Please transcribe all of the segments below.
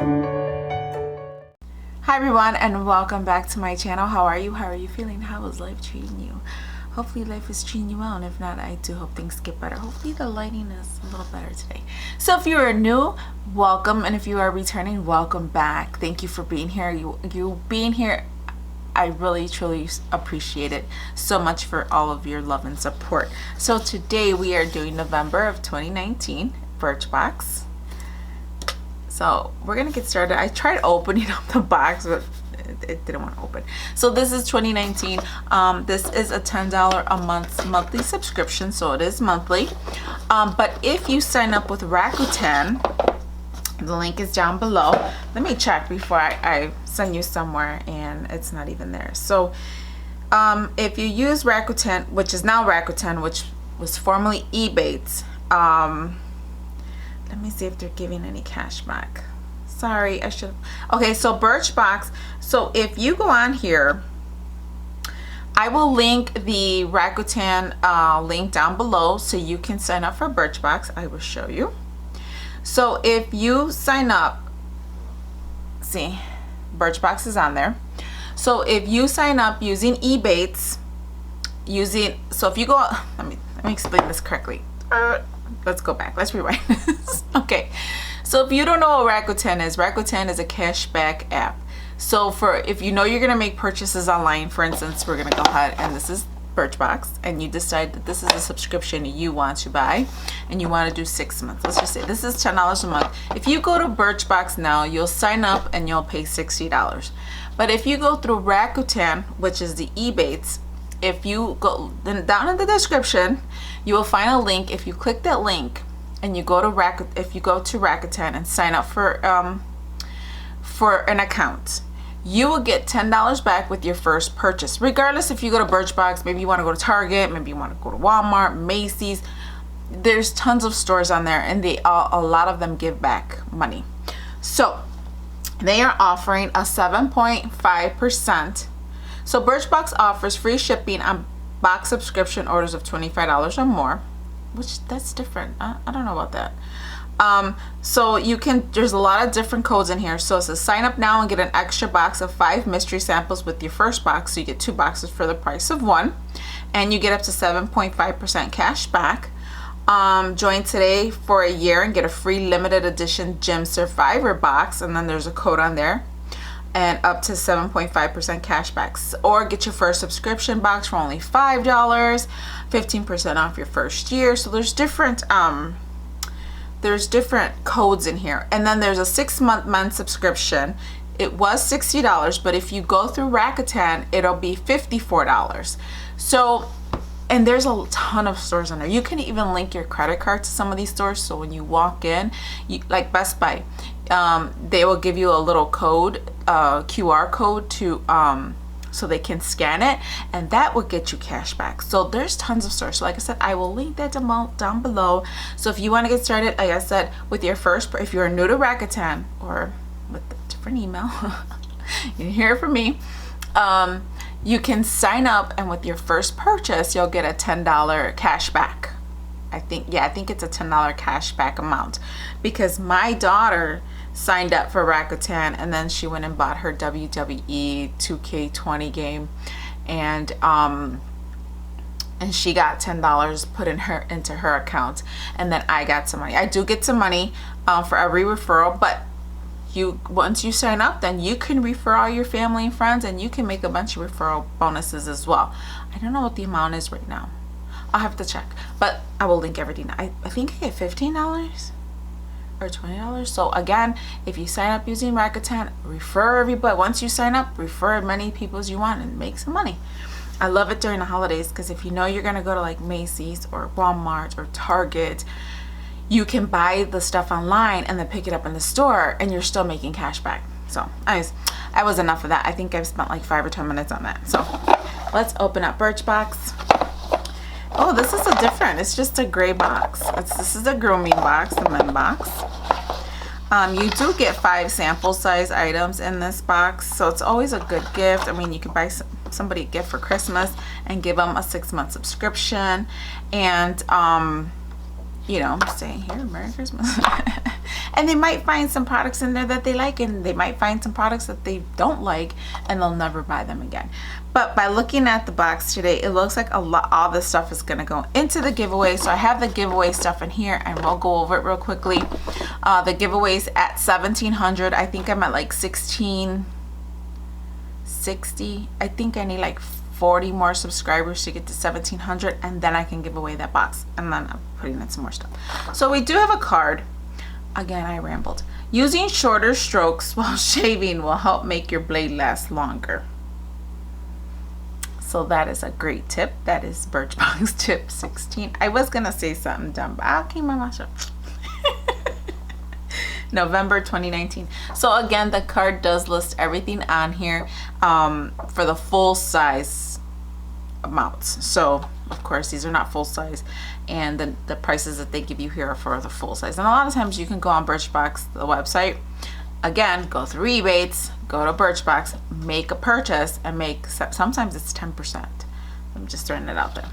Hi everyone, and welcome back to my channel. How are you? How are you feeling? How is life treating you? Hopefully life is treating you well, and if not, I do hope things get better. Hopefully the lighting is a little better today. So if you are new, welcome, and if you are returning, welcome back. Thank you for being here. You being here, I really truly appreciate it so much for all of your love and support. So today we are doing November of 2019 Birchbox. So we're gonna get started. I tried opening up the box, but it didn't want to open. So this is 2019. This is a $10 a month monthly subscription, so it is monthly. But if you sign up with Rakuten, the link is down below. Let me check before I send you somewhere and it's not even there. So if you use Rakuten, which is now Rakuten, which was formerly Ebates, let me see if they're giving any cash back. Sorry, I should. Okay, so Birchbox. So if you go on here, I will link the Rakuten link down below so you can sign up for Birchbox. I will show you. So if you sign up, see, Birchbox is on there. So if you sign up using Ebates, so if you go, let me explain this correctly. Let's go back. Let's rewind this. Okay. So if you don't know what Rakuten is a cashback app. So if you know you're going to make purchases online, for instance, we're going to go ahead and this is Birchbox, and you decide that this is a subscription you want to buy and you want to do 6 months. Let's just say this is $10 a month. If you go to Birchbox now, you'll sign up and you'll pay $60. But if you go through Rakuten, which is the Ebates, if you go then down in the description, you will find a link. If you click that link and you go to Rakuten and sign up for an account, you will get $10 back with your first purchase. Regardless if you go to Birchbox, maybe you want to go to Target, maybe you want to go to Walmart, Macy's. There's tons of stores on there, and a lot of them give back money. So they are offering a 7.5%. So Birchbox offers free shipping on box subscription orders of $25 or more, which that's different. I don't know about that. So there's a lot of different codes in here. So it says sign up now and get an extra box of 5 mystery samples with your first box. So you get 2 boxes for the price of 1, and you get up to 7.5% cash back. Join today for a year and get a free limited edition Gym Survivor box, and then there's a code on there, and up to 7.5% cash backs. Or get your first subscription box for only $5, 15% off your first year. So there's different codes in here. And then there's a 6-month subscription. It was $60, but if you go through Rakuten, it'll be $54. So, and there's a ton of stores on there. You can even link your credit card to some of these stores. So when you walk in, like Best Buy, they will give you a little code, QR code to so they can scan it, and that will get you cash back. So there's tons of stores. So like I said, I will link that down below. So if you want to get started, like I said, with your first, if you're new to Rakuten or with a different email, you can hear it from me. You can sign up, and with your first purchase, you'll get a $10 cash back. I think it's a $10 cash back amount, because my daughter signed up for Rakuten and then she went and bought her WWE 2K20 game, and she got $10 put into her account, and then I got some money. I do get some money for every referral, but once you sign up, then you can refer all your family and friends, and you can make a bunch of referral bonuses as well. I don't know what the amount is right now. I'll have to check, but I will link everything. I think I get $15 or $20. So again, if you sign up using Rakuten, refer everybody. Once you sign up, refer as many people as you want and make some money. I love it during the holidays, because if you know you're gonna go to like Macy's or Walmart or Target, you can buy the stuff online and then pick it up in the store, and you're still making cash back. So anyways, that was enough of that. I think I've spent like 5 or 10 minutes on that. So let's open up Birchbox. Oh, this is it's just a gray box. This is a grooming box, the men box. You do get 5 sample size items in this box, so it's always a good gift. I mean, you can buy somebody a gift for Christmas and give them a 6-month subscription, and you know, saying here Merry Christmas and they might find some products in there that they like, and they might find some products that they don't like, and they'll never buy them again. But by looking at the box today, it looks like all this stuff is going to go into the giveaway. So I have the giveaway stuff in here, and we'll go over it real quickly. The giveaway's at $1,700. I think I'm at like $1,660. I think I need like 40 more subscribers to get to 1,700, and then I can give away that box, and then I'm putting in some more stuff. So we do have a card. Again, I rambled. Using shorter strokes while shaving will help make your blade last longer. So that is a great tip. That is Birchbox tip 16. I was gonna say something dumb, but I'll keep my mouth shut. November 2019. So again, the card does list everything on here for the full size amounts. So of course these are not full size, and the prices that they give you here are for the full size. And a lot of times you can go on Birchbox, the website, again, go through rebates, go to Birchbox, make a purchase, and make, sometimes it's 10%. I'm just throwing it out there.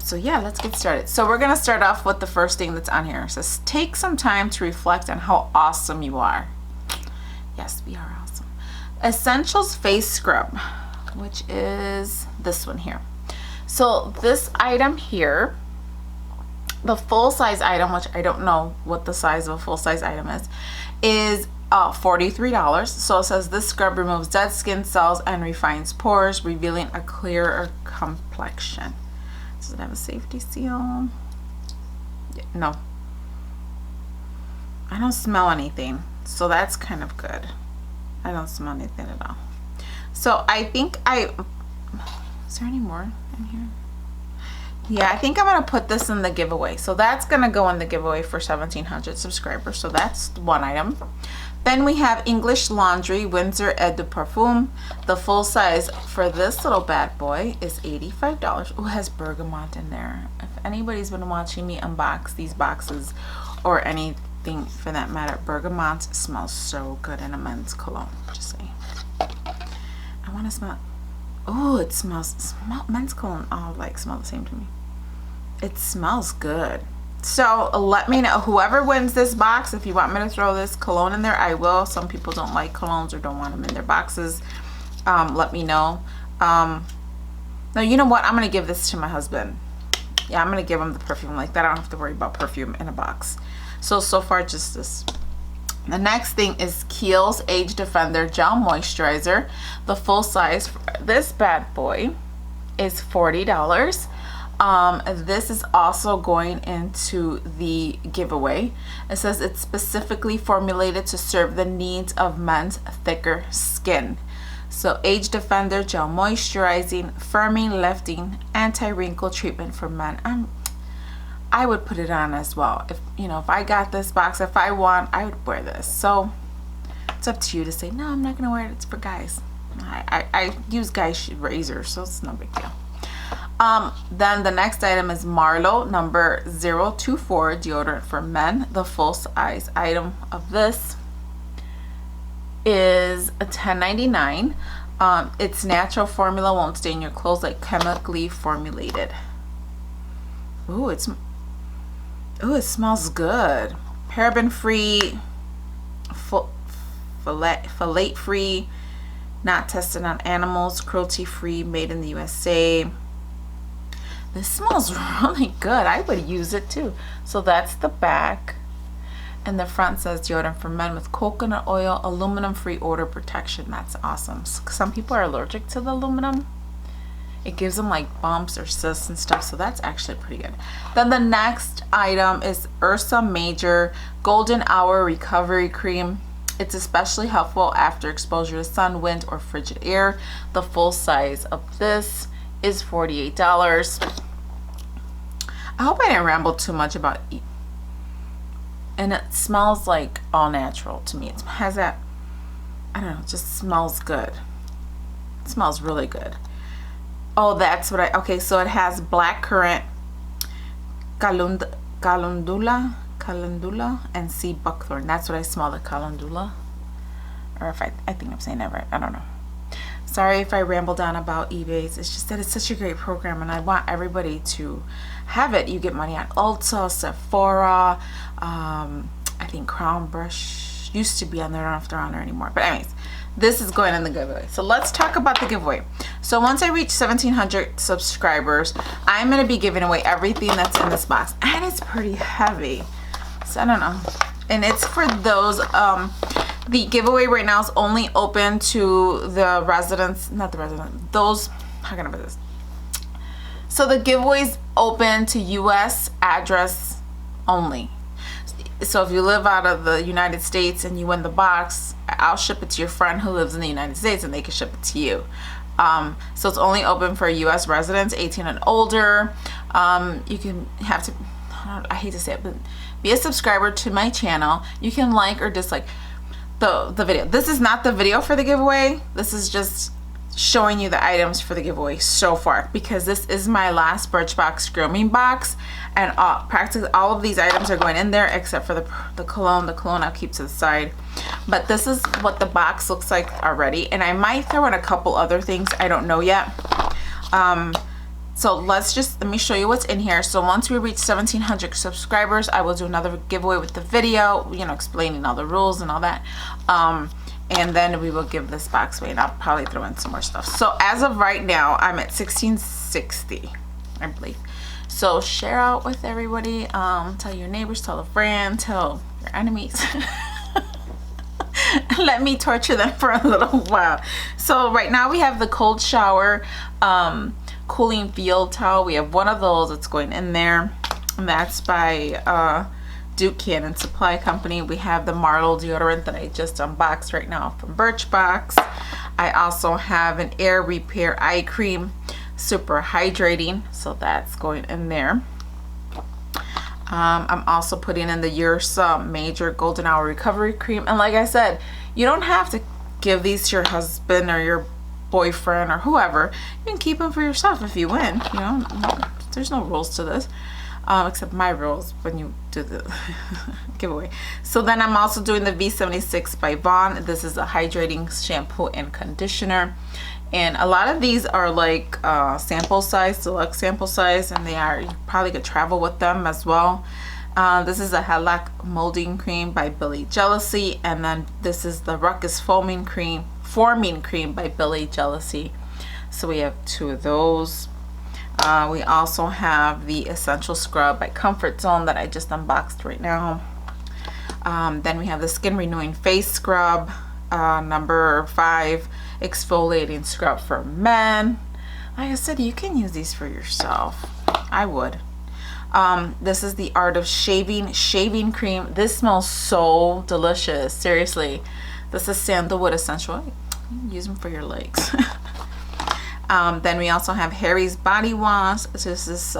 So yeah, let's get started. So we're gonna start off with the first thing that's on here. It says, take some time to reflect on how awesome you are. Yes, we are awesome. Essentials Face Scrub, which is this one here. So this item here, the full size item, which I don't know what the size of a full size item is $43. So it says this scrub removes dead skin cells and refines pores, revealing a clearer complexion. Does it have a safety seal? Yeah, no. I don't smell anything, so that's kind of good. I don't smell anything at all. So I think is there any more in here? Yeah, I think I'm gonna put this in the giveaway. So that's gonna go in the giveaway for 1,700 subscribers. So that's one item. Then we have English Laundry Windsor Eau de Parfum. The full size for this little bad boy is $85. Oh, it has bergamot in there. If anybody's been watching me unbox these boxes, or anything for that matter, bergamot smells so good in a men's cologne. Just saying. I want to smell. Oh, it smells. Men's cologne all like smell the same to me. It smells good. So let me know, whoever wins this box, if you want me to throw this cologne in there, I will. Some people don't like colognes or don't want them in their boxes. Let me know. No, you know what? I'm going to give this to my husband. Yeah, I'm going to give him the perfume like that. I don't have to worry about perfume in a box. So far, just this. The next thing is Kiehl's Age Defender Gel Moisturizer. The full size for this bad boy is $40. This is also going into the giveaway. It says it's specifically formulated to serve the needs of men's thicker skin. So Age Defender Gel Moisturizing, Firming, Lifting, Anti-Wrinkle Treatment for Men. I would put it on as well. If if I got this box, if I won, I would wear this. So it's up to you to say, no, I'm not gonna wear it, it's for guys. I use guys razors, so it's no big deal. Then the next item is Marlowe number 024 deodorant for men. The full size item of this is a $10.99. Its natural formula won't stain your clothes like chemically formulated. Ooh, it smells good. Paraben free, phthalate free, not tested on animals, cruelty free, made in the USA. This smells really good. I would use it too. So that's the back, and the front says deodorant for men with coconut oil, aluminum free odor protection. That's awesome. Some people are allergic to the aluminum. It gives them like bumps or cysts and stuff, so that's actually pretty good. Then the next item is Ursa Major Golden Hour Recovery Cream. It's especially helpful after exposure to sun, wind, or frigid air. The full size of this is $48. I hope I didn't ramble too much about it. And it smells like all natural to me. It has that, I don't know, it just smells good. It smells really good. Oh, that's what okay, so it has blackcurrant, calendula, and sea buckthorn. That's what I smell, the calendula. Or if I think I'm saying that right. I don't know. Sorry if I rambled on about eBays. It's just that it's such a great program, and I want everybody to have it. You get money on Ulta, Sephora, I think Crown Brush used to be on there. I don't know if they're on there anymore, but anyways, this is going in the giveaway. So let's talk about the giveaway. So once I reach 1,700 subscribers, I'm going to be giving away everything that's in this box, and it's pretty heavy, so I don't know. And it's for those, the giveaway right now is only open to the residents, not the residents, those, how can I put this? So the giveaway's open to US address only. So if you live out of the United States and you win the box, I'll ship it to your friend who lives in the United States and they can ship it to you. So it's only open for US residents, 18 and older. You can have to, I hate to say it, but be a subscriber to my channel. You can like or dislike the video. This is not the video for the giveaway. This is just showing you the items for the giveaway so far, because this is my last Birchbox grooming box, and practically all of these items are going in there except for the cologne. The cologne I'll keep to the side, but this is what the box looks like already, and I might throw in a couple other things, I don't know yet. So let me show you what's in here. So once we reach 1,700 subscribers, I will do another giveaway with the video, you know, explaining all the rules and all that. And then we will give this box away, and I'll probably throw in some more stuff. So as of right now, I'm at 1,660, I believe. So share out with everybody. Tell your neighbors, tell a friend, tell your enemies. Let me torture them for a little while. So right now we have the cold shower cooling field towel. We have one of those that's going in there, and that's by Duke Cannon Supply Company. We have the Marlowe deodorant that I just unboxed right now from Birchbox. I also have an air repair eye cream, super hydrating, so that's going in there. I'm also putting in the Ursa Major Golden Hour Recovery Cream, and like I said, you don't have to give these to your husband or your boyfriend or whoever. You can keep them for yourself if you win, you know. There's no rules to this. Except my rules when you do the giveaway. So then I'm also doing the V76 by Vaughn. This is a hydrating shampoo and conditioner, and a lot of these are like sample size, deluxe sample size, and you probably could travel with them as well. This is a Halak molding cream by Billy Jealousy, and then this is the Ruckus forming cream by Billy Jealousy. So we have two of those. We also have the Essential Scrub by Comfort Zone that I just unboxed right now. Then we have the Skin Renewing Face Scrub, number 5 Exfoliating Scrub for Men. Like I said, you can use these for yourself. I would. This is the Art of Shaving Cream. This smells so delicious. Seriously. This is Sandalwood Essential. Use them for your legs. Then we also have Harry's Body Wash. This is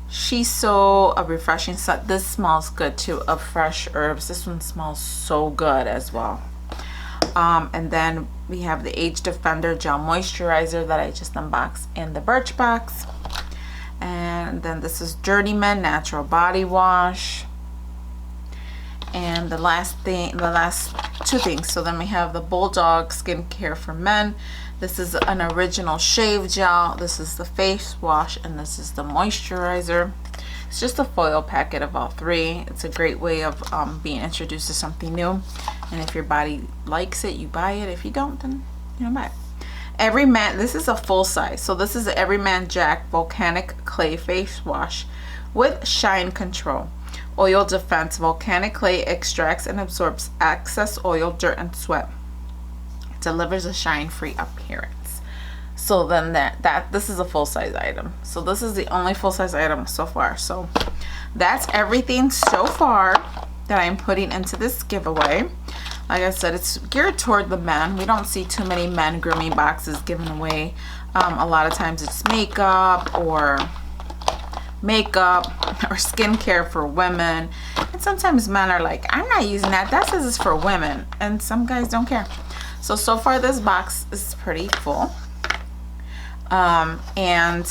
Shiso, a refreshing set. This smells good too, of fresh herbs. This one smells so good as well. And then we have the Age Defender Gel Moisturizer that I just unboxed in the Birchbox. And then this is Journeyman Natural Body Wash. And the last two things. So then we have the Bulldog Skincare for Men. This is an original shave gel. This is the face wash, and this is the moisturizer. It's just a foil packet of all three. It's a great way of being introduced to something new. And if your body likes it, you buy it. If you don't, then you don't buy it. Everyman, this is a full size. So this is the Everyman Jack Volcanic Clay Face Wash with Shine Control. Oil Defense. Volcanic clay extracts and absorbs excess oil, dirt, and sweat. Delivers a shine-free appearance. So then this is a full-size item. So this is the only full-size item so far. So that's everything so far that I'm putting into this giveaway. Like I said, it's geared toward the men. We don't see too many men grooming boxes given away. A lot of times it's makeup or skincare for women, and sometimes men are like, I'm not using that, that says it's for women, and some guys don't care. So far this box is pretty full, and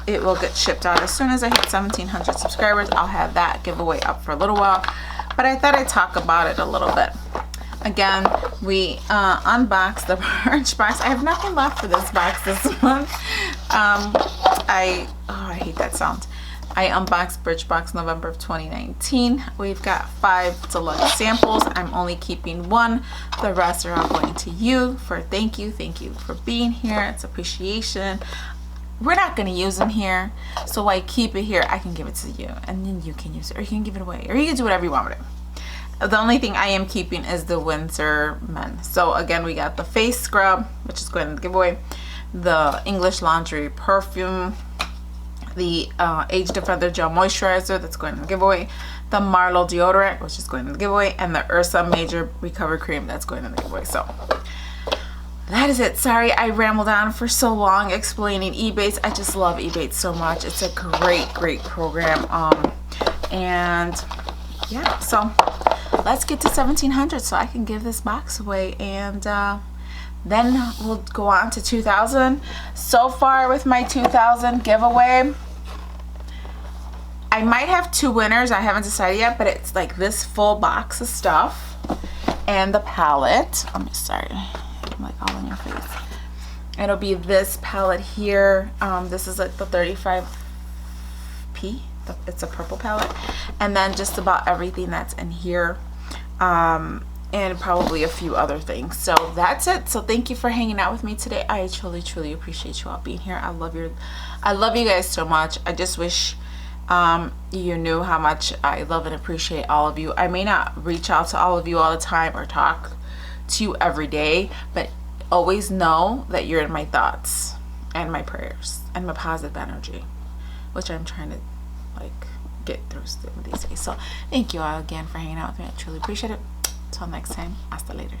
it will get shipped out as soon as I hit 1,700 subscribers. I'll have that giveaway up for a little while, but I thought I'd talk about it a little bit. Again, we unboxed the Birchbox. I have nothing left for this box this month. I hate that sound. I unboxed Birchbox November of 2019. We've got 5 deluxe samples. I'm only keeping 1. The rest are all going to you for thank you. Thank you for being here. It's appreciation. We're not going to use them here, so why keep it here? I can give it to you, and then you can use it, or you can give it away, or you can do whatever you want with it. The only thing I am keeping is the Windsor Men. So again, we got the face scrub, which is going to the giveaway, the English Laundry perfume, the Age Defender Gel Moisturizer, that's going to the giveaway, the Marlo deodorant, which is going to the giveaway, and the Ursa Major Recovery Cream, that's going to the giveaway. So that is it. Sorry I rambled on for so long explaining Ebates. I just love Ebates so much. It's a great program. And yeah, so let's get to 1700 so I can give this box away, and then we'll go on to 2000. So far with my 2000 giveaway, I might have 2 winners. I haven't decided yet, but it's like this full box of stuff and the palette. I'm sorry, I'm like all in your face. It'll be this palette here. This is like the 35p. It's a purple palette, and then just about everything that's in here, and probably a few other things. So that's it. So thank you for hanging out with me today. I truly appreciate you all being here. I love you guys so much. I just wish you knew how much I love and appreciate all of you. I may not reach out to all of you all the time or talk to you every day, but always know that you're in my thoughts and my prayers and my positive energy, which I'm trying to like get through these days. So thank you all again for hanging out with me. I truly appreciate it. Till next time, hasta later.